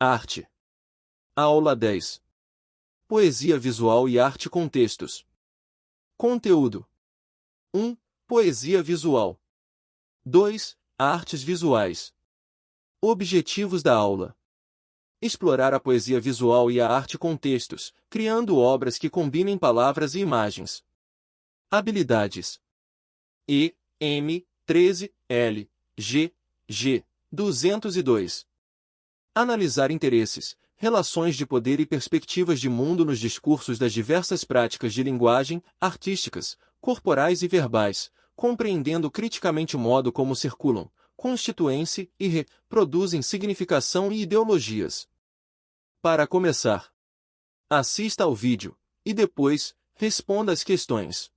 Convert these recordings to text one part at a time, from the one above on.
Arte. Aula 10. Poesia visual e arte com textos. Conteúdo. 1. Poesia visual. 2. Artes visuais. Objetivos da aula. Explorar a poesia visual e a arte com textos, criando obras que combinem palavras e imagens. Habilidades. E, M, 13, L, G, G, 202. Analisar interesses, relações de poder e perspectivas de mundo nos discursos das diversas práticas de linguagem, artísticas, corporais e verbais, compreendendo criticamente o modo como circulam, constituem-se e reproduzem significação e ideologias. Para começar, assista ao vídeo, e depois, responda as questões.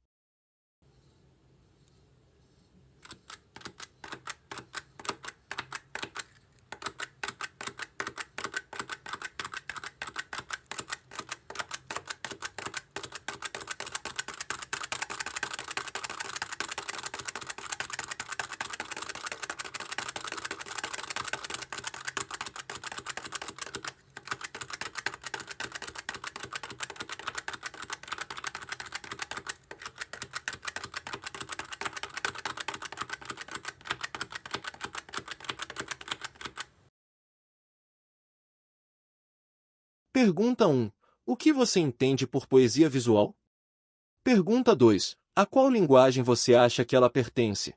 Pergunta 1. O que você entende por poesia visual? Pergunta 2. A qual linguagem você acha que ela pertence?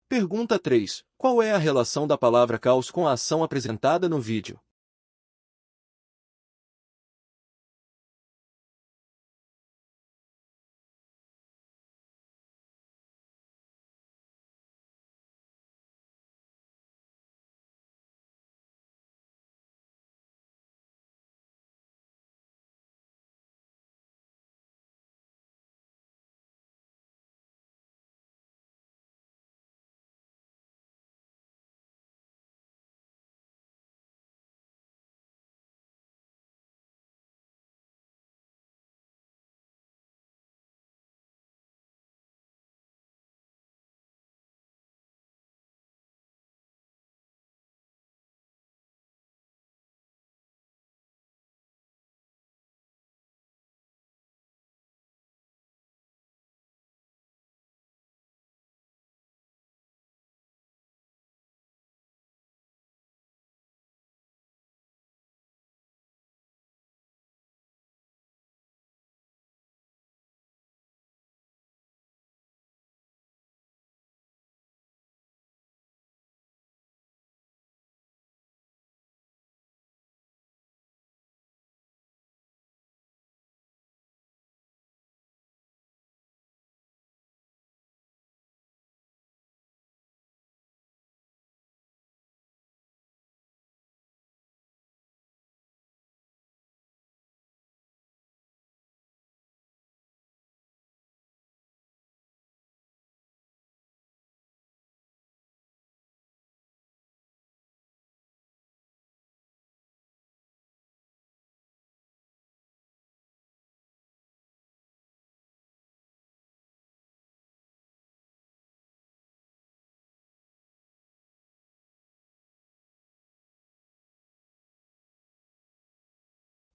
Pergunta 3. Qual é a relação da palavra caos com a ação apresentada no vídeo?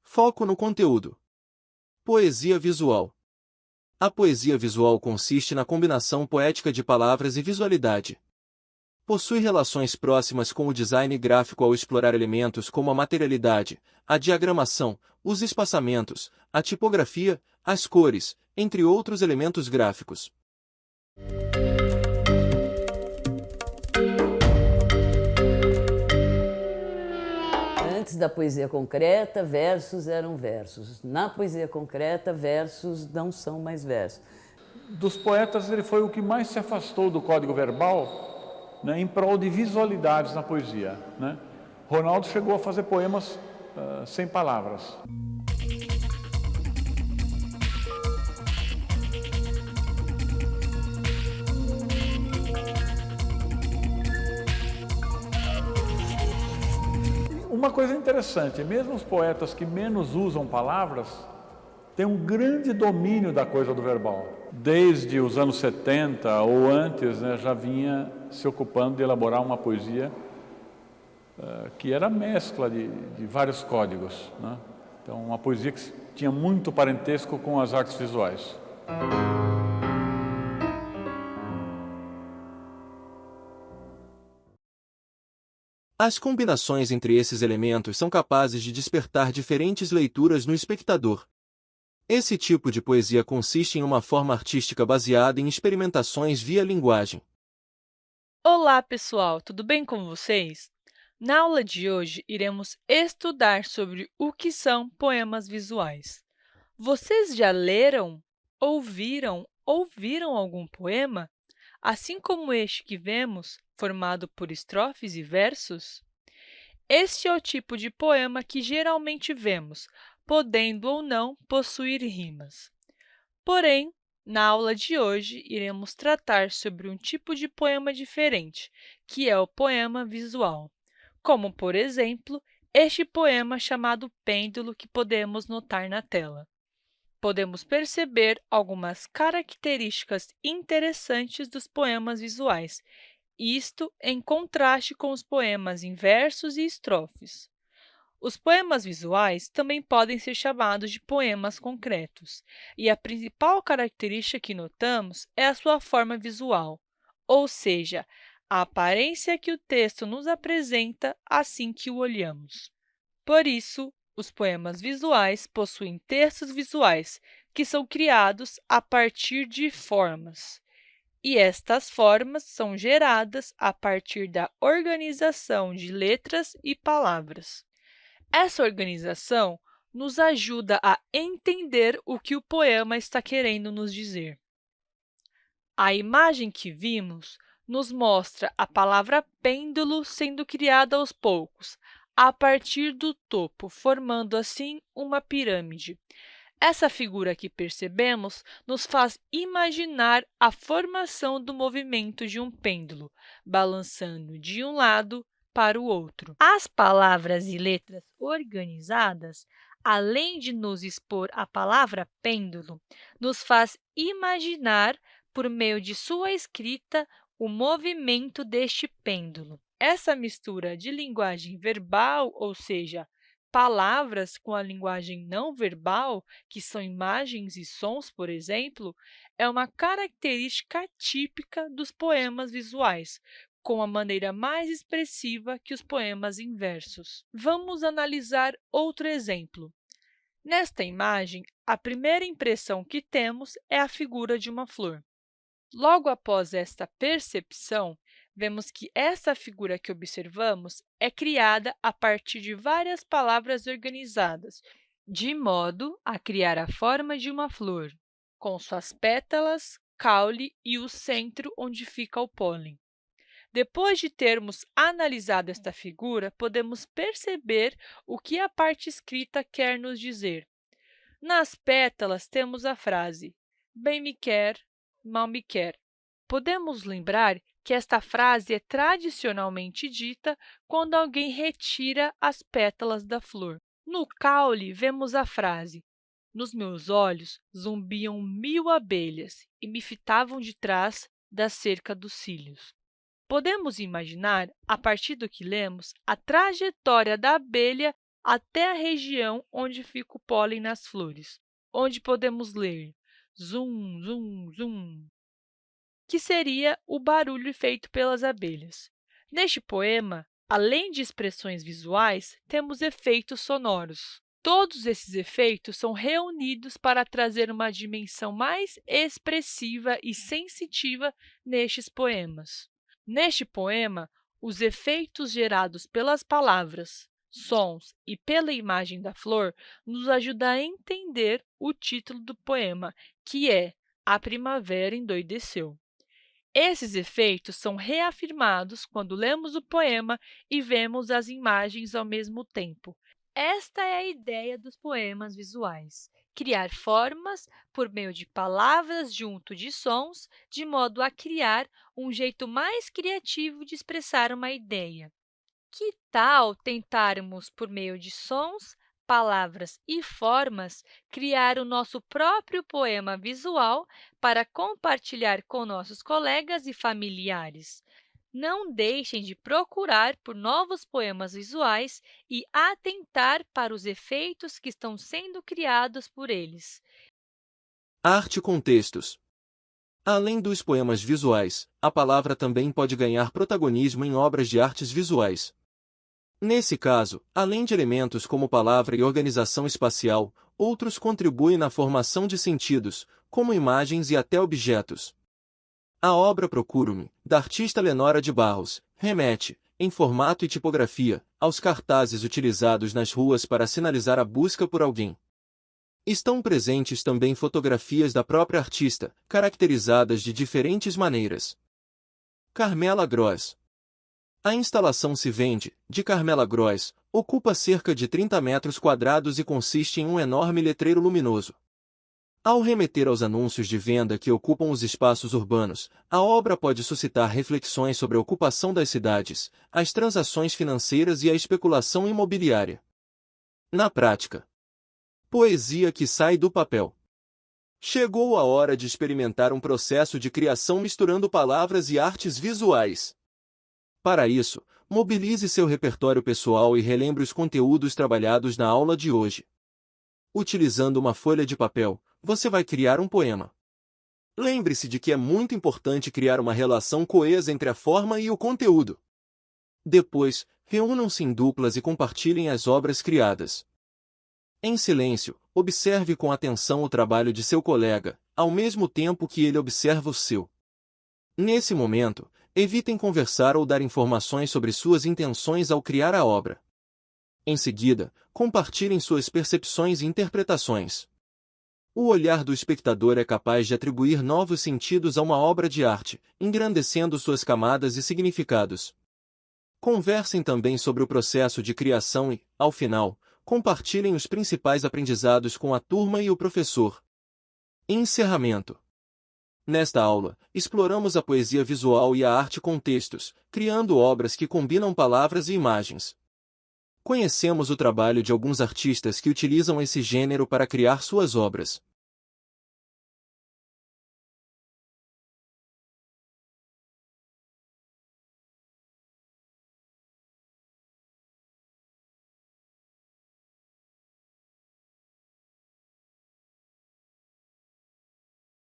Foco no conteúdo. Poesia visual. A poesia visual consiste na combinação poética de palavras e visualidade. Possui relações próximas com o design gráfico ao explorar elementos como a materialidade, a diagramação, os espaçamentos, a tipografia, as cores, entre outros elementos gráficos. Antes da poesia concreta, versos eram versos. Na poesia concreta, versos não são mais versos. Dos poetas, ele foi o que mais se afastou do código verbal, né, em prol de visualidades na poesia, né? Ronaldo chegou a fazer poemas sem palavras. Uma coisa interessante, mesmo os poetas que menos usam palavras, têm um grande domínio da coisa do verbal. Desde os anos 70 ou antes, né, já vinha se ocupando de elaborar uma poesia que era mescla de vários códigos, né? Então, uma poesia que tinha muito parentesco com as artes visuais. As combinações entre esses elementos são capazes de despertar diferentes leituras no espectador. Esse tipo de poesia consiste em uma forma artística baseada em experimentações via linguagem. Olá, pessoal, tudo bem com vocês? Na aula de hoje, iremos estudar sobre o que são poemas visuais. Vocês já leram, ouviram ou viram algum poema, assim como este que vemos, formado por estrofes e versos? Este é o tipo de poema que geralmente vemos, podendo ou não possuir rimas. Porém, na aula de hoje, iremos tratar sobre um tipo de poema diferente, que é o poema visual, como, por exemplo, este poema chamado Pêndulo que podemos notar na tela. Podemos perceber algumas características interessantes dos poemas visuais, isto em contraste com os poemas em versos e estrofes. Os poemas visuais também podem ser chamados de poemas concretos, e a principal característica que notamos é a sua forma visual, ou seja, a aparência que o texto nos apresenta assim que o olhamos. Por isso, os poemas visuais possuem textos visuais, que são criados a partir de formas. E estas formas são geradas a partir da organização de letras e palavras. Essa organização nos ajuda a entender o que o poema está querendo nos dizer. A imagem que vimos nos mostra a palavra pêndulo sendo criada aos poucos, a partir do topo, formando assim uma pirâmide. Essa figura que percebemos nos faz imaginar a formação do movimento de um pêndulo, balançando de um lado para o outro. As palavras e letras organizadas, além de nos expor a palavra pêndulo, nos faz imaginar, por meio de sua escrita, o movimento deste pêndulo. Essa mistura de linguagem verbal, ou seja, palavras com a linguagem não verbal, que são imagens e sons, por exemplo, é uma característica típica dos poemas visuais, com a maneira mais expressiva que os poemas em versos. Vamos analisar outro exemplo. Nesta imagem, a primeira impressão que temos é a figura de uma flor. Logo após esta percepção, vemos que essa figura que observamos é criada a partir de várias palavras organizadas, de modo a criar a forma de uma flor, com suas pétalas, caule e o centro onde fica o pólen. Depois de termos analisado esta figura, podemos perceber o que a parte escrita quer nos dizer. Nas pétalas, temos a frase "bem me quer, mal me quer". Podemos lembrar que esta frase é tradicionalmente dita quando alguém retira as pétalas da flor. No caule, vemos a frase "nos meus olhos zumbiam 1000 abelhas e me fitavam de trás da cerca dos cílios". Podemos imaginar, a partir do que lemos, a trajetória da abelha até a região onde fica o pólen nas flores, onde podemos ler zum, zum, zum, que seria o barulho feito pelas abelhas. Neste poema, além de expressões visuais, temos efeitos sonoros. Todos esses efeitos são reunidos para trazer uma dimensão mais expressiva e sensitiva nestes poemas. Neste poema, os efeitos gerados pelas palavras, sons e pela imagem da flor nos ajudam a entender o título do poema, que é A Primavera Endoideceu. Esses efeitos são reafirmados quando lemos o poema e vemos as imagens ao mesmo tempo. Esta é a ideia dos poemas visuais: criar formas por meio de palavras junto de sons, de modo a criar um jeito mais criativo de expressar uma ideia. Que tal tentarmos, por meio de sons, palavras e formas, criar o nosso próprio poema visual para compartilhar com nossos colegas e familiares? Não deixem de procurar por novos poemas visuais e atentar para os efeitos que estão sendo criados por eles. Arte com textos. Além dos poemas visuais, a palavra também pode ganhar protagonismo em obras de artes visuais. Nesse caso, além de elementos como palavra e organização espacial, outros contribuem na formação de sentidos, como imagens e até objetos. A obra Procuro-me, da artista Lenora de Barros, remete, em formato e tipografia, aos cartazes utilizados nas ruas para sinalizar a busca por alguém. Estão presentes também fotografias da própria artista, caracterizadas de diferentes maneiras. Carmela Gross. A instalação Se Vende, de Carmela Gross, ocupa cerca de 30 metros quadrados e consiste em um enorme letreiro luminoso. Ao remeter aos anúncios de venda que ocupam os espaços urbanos, a obra pode suscitar reflexões sobre a ocupação das cidades, as transações financeiras e a especulação imobiliária. Na prática, poesia que sai do papel. Chegou a hora de experimentar um processo de criação misturando palavras e artes visuais. Para isso, mobilize seu repertório pessoal e relembre os conteúdos trabalhados na aula de hoje. Utilizando uma folha de papel, você vai criar um poema. Lembre-se de que é muito importante criar uma relação coesa entre a forma e o conteúdo. Depois, reúnam-se em duplas e compartilhem as obras criadas. Em silêncio, observe com atenção o trabalho de seu colega, ao mesmo tempo que ele observa o seu. Nesse momento, evitem conversar ou dar informações sobre suas intenções ao criar a obra. Em seguida, compartilhem suas percepções e interpretações. O olhar do espectador é capaz de atribuir novos sentidos a uma obra de arte, engrandecendo suas camadas e significados. Conversem também sobre o processo de criação e, ao final, compartilhem os principais aprendizados com a turma e o professor. Encerramento. Nesta aula, exploramos a poesia visual e a arte com textos, criando obras que combinam palavras e imagens. Conhecemos o trabalho de alguns artistas que utilizam esse gênero para criar suas obras.